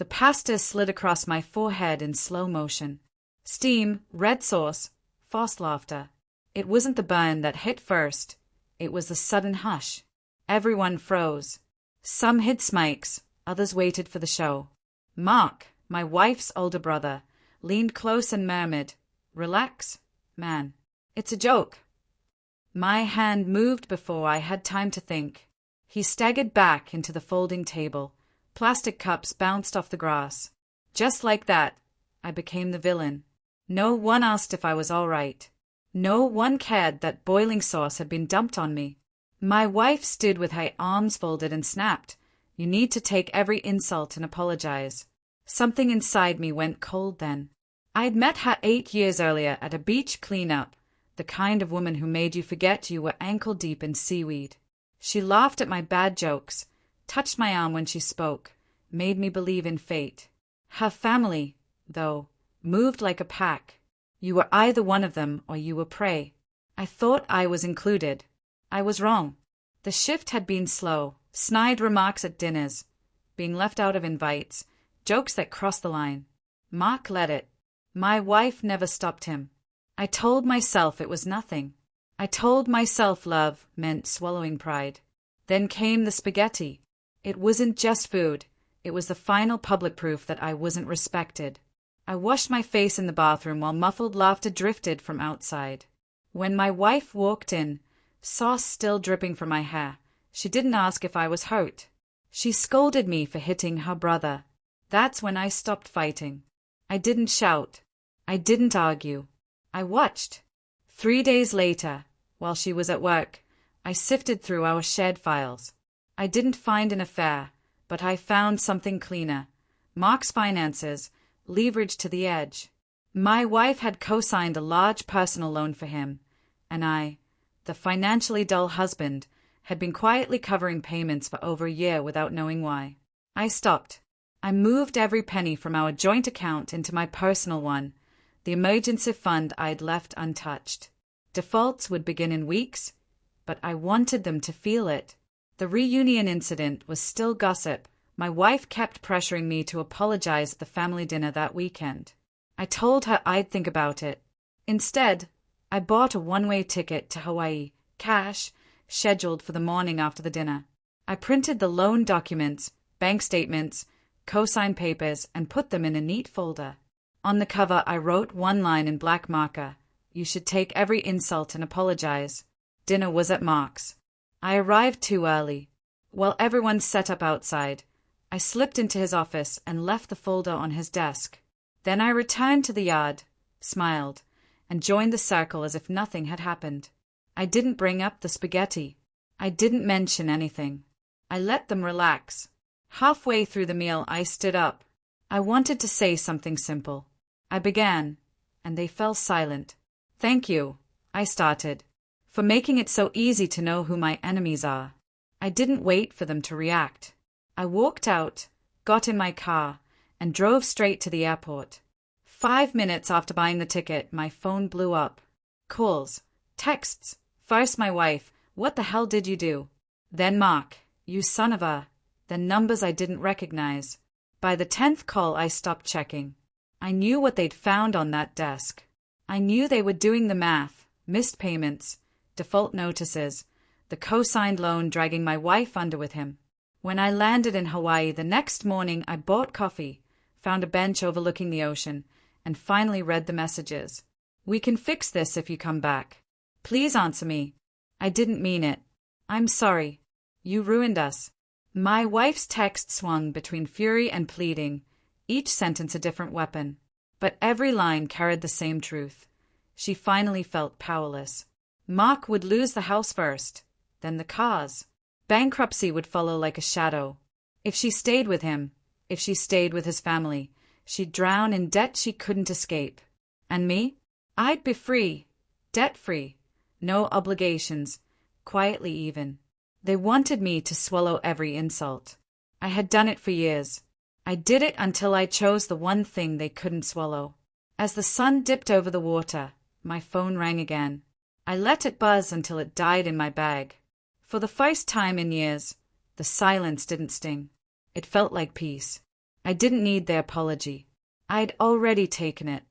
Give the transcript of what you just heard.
The pasta slid across my forehead in slow motion. Steam, red sauce, fast laughter. It wasn't the burn that hit first. It was the sudden hush. Everyone froze. Some hid smikes, others waited for the show. Mark, my wife's older brother, leaned close and murmured, "Relax, man. It's a joke." My hand moved before I had time to think. He staggered back into the folding table. Plastic cups bounced off the grass. Just like that, I became the villain. No one asked if I was all right. No one cared that boiling sauce had been dumped on me. My wife stood with her arms folded and snapped, "You need to take every insult and apologize." Something inside me went cold then. I'd met her 8 years earlier at a beach cleanup, the kind of woman who made you forget you were ankle-deep in seaweed. She laughed at my bad jokes, touched my arm when she spoke, made me believe in fate. Her family, though, moved like a pack. You were either one of them or you were prey. I thought I was included. I was wrong. The shift had been slow, snide remarks at dinners, being left out of invites, jokes that crossed the line. Mark led it. My wife never stopped him. I told myself it was nothing. I told myself love meant swallowing pride. Then came the spaghetti. It wasn't just food. It was the final public proof that I wasn't respected. I washed my face in the bathroom while muffled laughter drifted from outside. When my wife walked in, sauce still dripping from my hair, she didn't ask if I was hurt. She scolded me for hitting her brother. That's when I stopped fighting. I didn't shout. I didn't argue. I watched. 3 days later, while she was at work, I sifted through our shared files. I didn't find an affair, but I found something cleaner. Mark's finances, leveraged to the edge. My wife had co-signed a large personal loan for him, and I, the financially dull husband, had been quietly covering payments for over a year without knowing why. I stopped. I moved every penny from our joint account into my personal one, the emergency fund I'd left untouched. Defaults would begin in weeks, but I wanted them to feel it. The reunion incident was still gossip. My wife kept pressuring me to apologize at the family dinner that weekend. I told her I'd think about it. Instead, I bought a one-way ticket to Hawaii, cash, scheduled for the morning after the dinner. I printed the loan documents, bank statements, co-sign papers, and put them in a neat folder. On the cover, I wrote one line in black marker, "You should take every insult and apologize." Dinner was at Mark's. I arrived too early. While everyone set up outside, I slipped into his office and left the folder on his desk. Then I returned to the yard, smiled, and joined the circle as if nothing had happened. I didn't bring up the spaghetti. I didn't mention anything. I let them relax. Halfway through the meal, I stood up. I wanted to say something simple. I began, and they fell silent. "Thank you," I started, "for making it so easy to know who my enemies are." I didn't wait for them to react. I walked out, got in my car, and drove straight to the airport. 5 minutes after buying the ticket, my phone blew up. Calls, texts. First my wife, "What the hell did you do?" Then Mark, "You son of a..." Then numbers I didn't recognize. By the 10th call, I stopped checking. I knew what they'd found on that desk. I knew they were doing the math, missed payments, default notices, the co-signed loan dragging my wife under with him. When I landed in Hawaii the next morning, I bought coffee, found a bench overlooking the ocean, and finally read the messages. "We can fix this if you come back. Please answer me. I didn't mean it. I'm sorry. You ruined us." My wife's text swung between fury and pleading, each sentence a different weapon. But every line carried the same truth. She finally felt powerless. Mark would lose the house first, then the cars. Bankruptcy would follow like a shadow. If she stayed with him, if she stayed with his family, she'd drown in debt she couldn't escape. And me? I'd be free, debt-free, no obligations, quietly even. They wanted me to swallow every insult. I had done it for years. I did it until I chose the one thing they couldn't swallow. As the sun dipped over the water, my phone rang again. I let it buzz until it died in my bag. For the first time in years, the silence didn't sting. It felt like peace. I didn't need the apology. I'd already taken it.